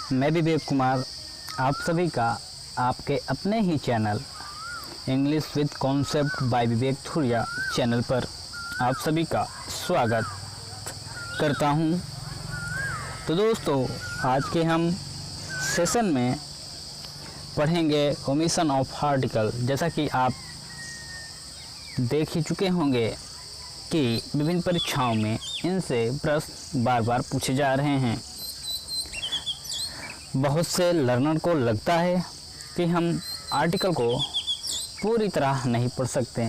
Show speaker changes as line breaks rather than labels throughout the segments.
मैं विवेक कुमार आप सभी का आपके अपने ही channel English with concept by Vivek Thuria channel पर आप सभी का स्वागत करता हूं। तो दोस्तों, आज के हम सेशन में पढ़ेंगे ओमिशन ऑफ आर्टिकल। जैसा कि आप देख ही चुके होंगे कि विभिन्न परीक्षाओं में इनसे प्रश्न बार बार पूछे जा रहे हैं। बहुत से लर्नर को लगता है कि हम आर्टिकल को पूरी तरह नहीं पढ़ सकते,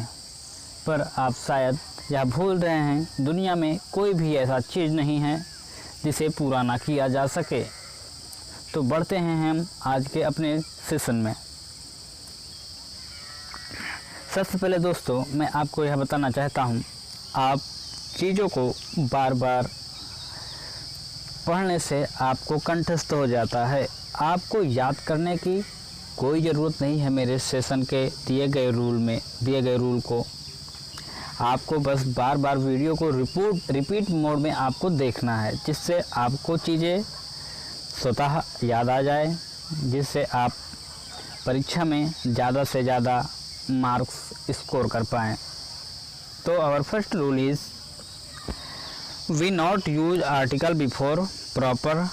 पर आप शायद यह भूल रहे हैं, दुनिया में कोई भी ऐसा चीज़ नहीं है जिसे पूरा ना किया जा सके। तो बढ़ते हैं हम आज के अपने सेशन में। सबसे पहले दोस्तों, मैं आपको यह बताना चाहता हूँ, आप चीज़ों को बार बार पढ़ने से आपको कंठस्थ हो जाता है। आपको याद करने की कोई ज़रूरत नहीं है। मेरे सेशन के दिए गए रूल को आपको बस बार बार वीडियो को रिपीट मोड में आपको देखना है, जिससे आपको चीज़ें स्वतः याद आ जाए, जिससे आप परीक्षा में ज़्यादा से ज़्यादा मार्क्स स्कोर कर पाएँ। तो our first rule is we not use article before proper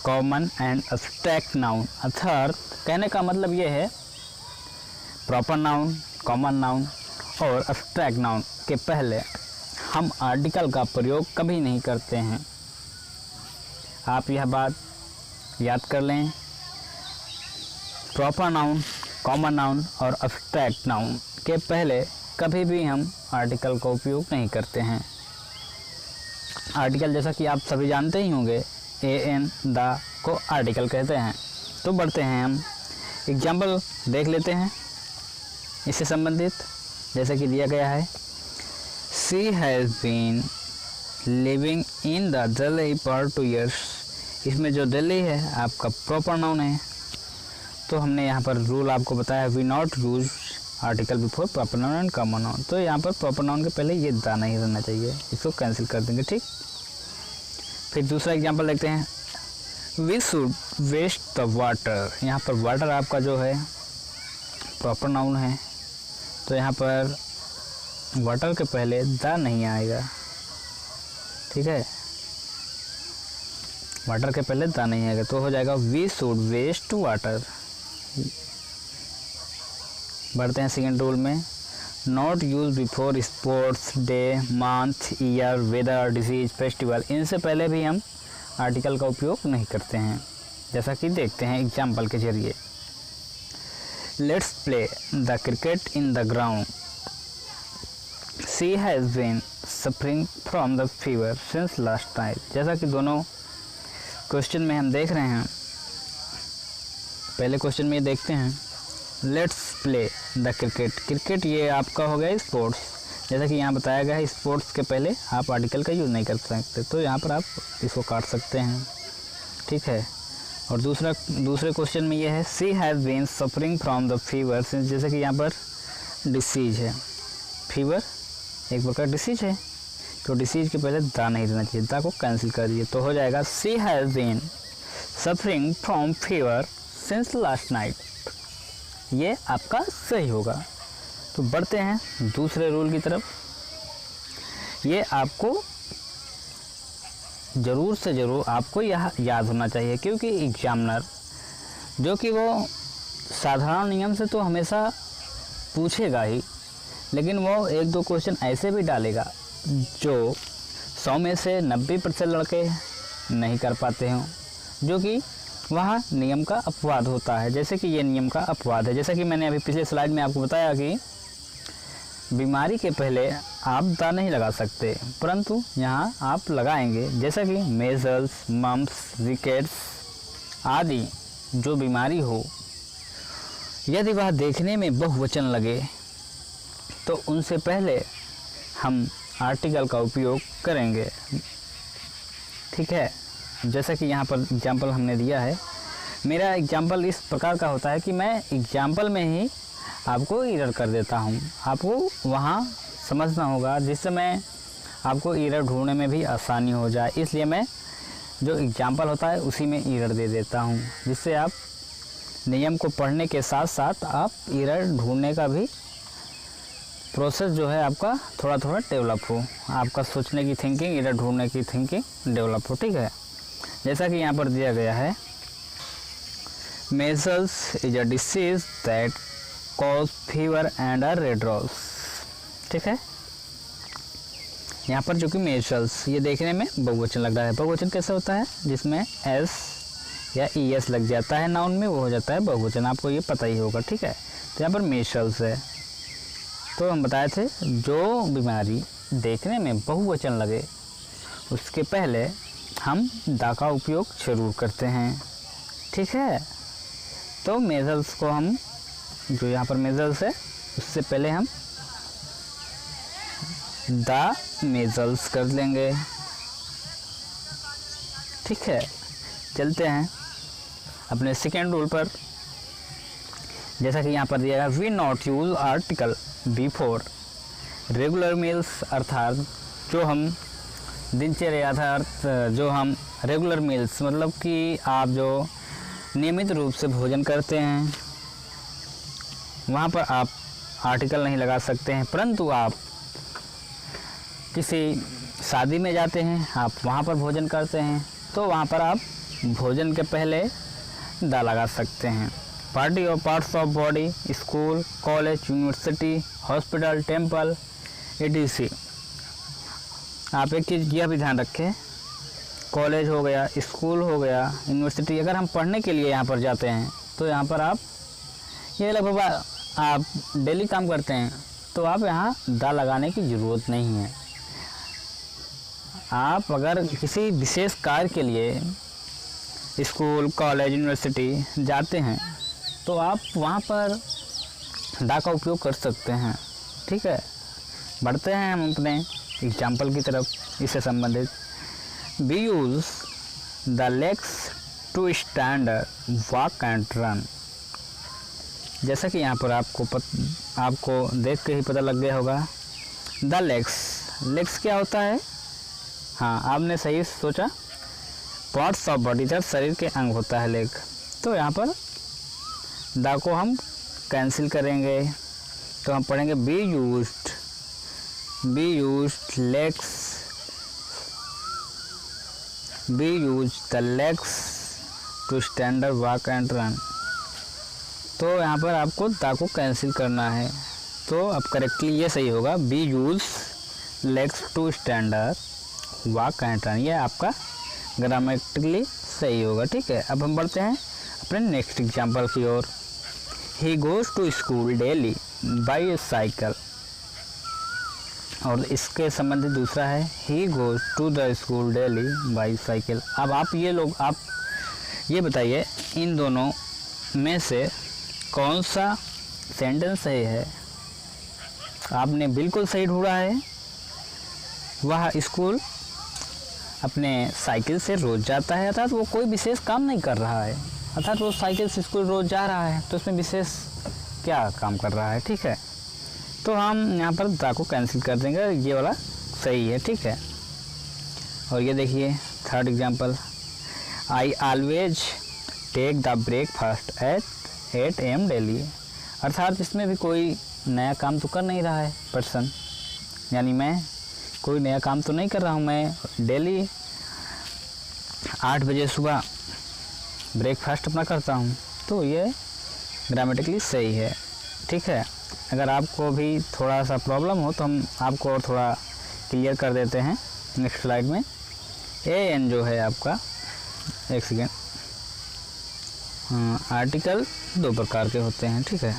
common and abstract noun. अर्थात कहने का मतलब ये है, प्रॉपर नाउन, कॉमन नाउन और एब्स्ट्रैक्ट नाउन के पहले हम आर्टिकल का प्रयोग कभी नहीं करते हैं। आप यह बात याद कर लें। प्रॉपर नाउन, कॉमन नाउन और एब्स्ट्रैक्ट नाउन के पहले कभी भी हम आर्टिकल का उपयोग नहीं करते हैं। आर्टिकल जैसा कि आप सभी जानते ही होंगे, एन द को आर्टिकल कहते हैं। तो बढ़ते हैं हम एग्जाम्पल देख लेते हैं इससे संबंधित। जैसे कि दिया गया है, she has been living in the Delhi for 2 years। इसमें जो दिल्ली है आपका प्रॉपर नाउन है। तो हमने यहाँ पर रूल आपको बताया, we not use article before proper noun and common noun. तो यहाँ पर प्रॉपर नाउन के पहले ये दा नहीं रहना चाहिए, इसको कैंसिल कर देंगे, ठीक। फिर दूसरा एग्जांपल देखते हैं, we should waste the water. यहाँ पर वाटर आपका जो है प्रॉपर नाउन है, तो यहाँ पर वाटर के पहले दा नहीं आएगा, ठीक है। वाटर के पहले दा नहीं आएगा, तो हो जाएगा वी शुड वेस्ट वाटर। बढ़ते हैं सेकेंड रूल में, not use before sports day, month, year, weather, disease, festival. इनसे पहले भी हम आर्टिकल का उपयोग नहीं करते हैं। जैसा कि देखते हैं एग्जाम्पल के जरिए, let's play the cricket in the ground. She has been suffering from the fever since last night. जैसा कि दोनों क्वेश्चन में हम देख रहे हैं, पहले क्वेश्चन में देखते हैं, let's play the cricket. Cricket ये आपका हो गया स्पोर्ट्स। जैसा कि यहाँ बताया गया है, स्पोर्ट्स के पहले आप आर्टिकल का यूज़ नहीं कर सकते, तो यहाँ पर आप इसको काट सकते हैं, ठीक है। और दूसरे क्वेश्चन में ये है, she has been suffering from the fever since. जैसे कि यहाँ पर डिसीज है, फीवर एक प्रकार डिसीज है, तो डिसीज के पहले दा नहीं देना चाहिए, दा को कैंसिल कर दिए, तो हो जाएगा she has been suffering from fever since last night. ये आपका सही होगा। तो बढ़ते हैं दूसरे रूल की तरफ। ये आपको ज़रूर से ज़रूर आपको यह याद होना चाहिए, क्योंकि एग्जामिनर जो कि वो साधारण नियम से तो हमेशा पूछेगा ही, लेकिन वो 1-2 क्वेश्चन ऐसे भी डालेगा जो 100 में से 90% लड़के नहीं कर पाते हों, जो कि वहाँ नियम का अपवाद होता है। जैसे कि ये नियम का अपवाद है। जैसा कि मैंने अभी पिछले स्लाइड में आपको बताया कि बीमारी के पहले आप दा नहीं लगा सकते, परंतु यहाँ आप लगाएंगे। जैसा कि मेजल्स, मम्प्स, रिकेट्स आदि जो बीमारी हो, यदि वह देखने में बहुवचन लगे तो उनसे पहले हम आर्टिकल का उपयोग करेंगे, ठीक है। जैसा कि यहाँ पर एग्जाम्पल हमने दिया है, मेरा एग्जाम्पल इस प्रकार का होता है कि मैं एग्जाम्पल में ही आपको एरर कर देता हूँ, आपको वहाँ समझना होगा, जिससे मैं आपको एरर ढूंढने में भी आसानी हो जाए। इसलिए मैं जो एग्जाम्पल होता है उसी में एरर दे देता हूँ, जिससे आप नियम को पढ़ने के साथ साथ आप एरर ढूंढने का भी प्रोसेस जो है आपका थोड़ा थोड़ा डेवलप हो, आपका सोचने की थिंकिंग, एरर ढूंढने की थिंकिंग डेवलप हो। ठीक है, जैसा कि यहाँ पर दिया गया है, measles is a disease that cause fever and a red rose. ठीक है, यहाँ पर जो कि मेजल्स, ये देखने में बहुवचन लग रहा है। बहुवचन कैसे होता है? जिसमें एस या ई एस लग जाता है नाउन में, वो हो जाता है बहुवचन, आपको ये पता ही होगा। ठीक है, तो यहाँ पर मेजल्स है, तो हम बताए थे जो बीमारी देखने में बहुवचन लगे उसके पहले हम दा का उपयोग जरूर करते हैं। ठीक है, तो मेजल्स को हम, जो यहाँ पर मेजल्स है, उससे पहले हम द मेजल्स कर लेंगे। ठीक है, चलते हैं अपने सेकेंड रूल पर। जैसा कि यहाँ पर दिया है, we not use article before regular meals, अर्थात जो हम दिनचर्या अर्थात जो हम रेगुलर मील्स, मतलब कि आप जो नियमित रूप से भोजन करते हैं वहाँ पर आप आर्टिकल नहीं लगा सकते हैं, परंतु आप किसी शादी में जाते हैं, आप वहाँ पर भोजन करते हैं, तो वहाँ पर आप भोजन के पहले दा लगा सकते हैं। पार्टी और parts of body, school, college, university, hospital, temple, etc। आप एक चीज़ यह भी ध्यान रखें, कॉलेज हो गया, स्कूल हो गया, यूनिवर्सिटी, अगर हम पढ़ने के लिए यहाँ पर जाते हैं तो यहाँ पर आप, ये लगभग आप डेली काम करते हैं तो आप यहाँ दा लगाने की ज़रूरत नहीं है। आप अगर किसी विशेष कार्य के लिए स्कूल, कॉलेज, यूनिवर्सिटी जाते हैं तो आप वहाँ पर दा का उपयोग कर सकते हैं। ठीक है, बढ़ते हैं हम अपने एग्जाम्पल की तरफ इससे संबंधित। We use the legs to stand, walk and run. जैसा कि यहाँ पर आपको देख के ही पता लग गया होगा, द लेग्स क्या होता है? हाँ, आपने सही सोचा, पार्ट्स ऑफ बॉडी, जब शरीर के अंग होता है लेग, तो यहाँ पर दा को हम कैंसिल करेंगे, तो हम पढ़ेंगे we use the legs to stand, walk and run. तो यहाँ पर आपको दा को कैंसिल करना है, तो अब करेक्टली ये सही होगा, we use legs to stand, walk and run, ये आपका ग्रामेटिकली सही होगा। ठीक है, अब हम बढ़ते हैं अपने नेक्स्ट एग्जाम्पल की ओर। He goes to school daily by cycle, और इसके संबंधित दूसरा है, he goes to the school daily by cycle. अब आप ये बताइए, इन दोनों में से कौन सा सेंटेंस सही है? आपने बिल्कुल सही ढूंढा है, वह स्कूल अपने साइकिल से रोज़ जाता है, अर्थात वो कोई विशेष काम नहीं कर रहा है, अर्थात वो साइकिल से स्कूल रोज़ जा रहा है, तो उसमें विशेष क्या काम कर रहा है। ठीक है, तो हम यहाँ पर दा को कैंसिल कर देंगे, ये वाला सही है। ठीक है, और ये देखिए third example, I always take the breakfast at 8 AM daily, अर्थात इसमें भी कोई नया काम तो कर नहीं रहा है पर्सन, यानी मैं कोई नया काम तो नहीं कर रहा हूँ, मैं डेली 8 बजे सुबह ब्रेकफास्ट अपना करता हूँ, तो ये ग्रामेटिकली सही है। ठीक है, अगर आपको भी थोड़ा सा प्रॉब्लम हो तो हम आपको और थोड़ा क्लियर कर देते हैं नेक्स्ट स्लाइड में। एन जो है आपका, एक सेकेंड, आर्टिकल 2 प्रकार के होते हैं। ठीक है,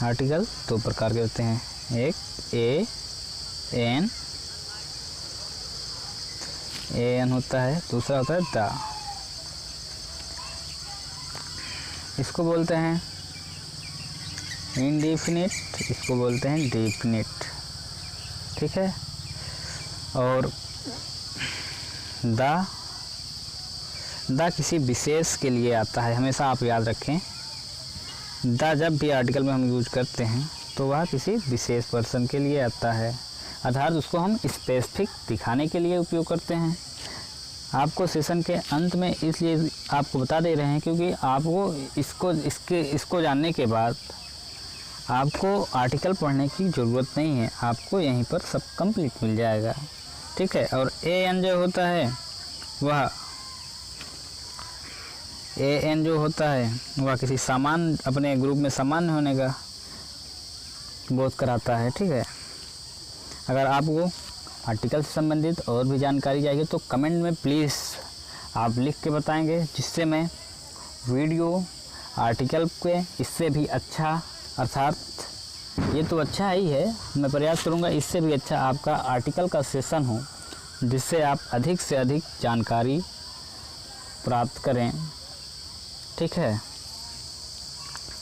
आर्टिकल 2 प्रकार के होते हैं, एक एन होता है, दूसरा होता है द। इसको बोलते हैं इनडेफिनिट, इसको बोलते हैं डेफिनिट। ठीक है, और द किसी विशेष के लिए आता है, हमेशा आप याद रखें, द जब भी आर्टिकल में हम यूज करते हैं तो वह किसी विशेष पर्सन के लिए आता है, अर्थात उसको हम स्पेसिफिक दिखाने के लिए उपयोग करते हैं। आपको सेशन के अंत में इसलिए आपको बता दे रहे हैं क्योंकि आपको इसको जानने के बाद आपको आर्टिकल पढ़ने की ज़रूरत नहीं है, आपको यहीं पर सब कंप्लीट मिल जाएगा। ठीक है। और AN जो होता है वह किसी सामान अपने ग्रुप में सामान्य होने का बोध कराता है। ठीक है। अगर आपको आर्टिकल से संबंधित और भी जानकारी चाहिए तो कमेंट में प्लीज़ आप लिख के बताएंगे, जिससे मैं वीडियो आर्टिकल के इससे भी अच्छा, अर्थात ये तो अच्छा ही है, मैं प्रयास करूँगा इससे भी अच्छा आपका आर्टिकल का सेशन हो, जिससे आप अधिक से अधिक जानकारी प्राप्त करें। ठीक है।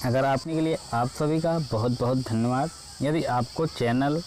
अगर आपने के लिए आप सभी का बहुत बहुत धन्यवाद। यदि आपको चैनल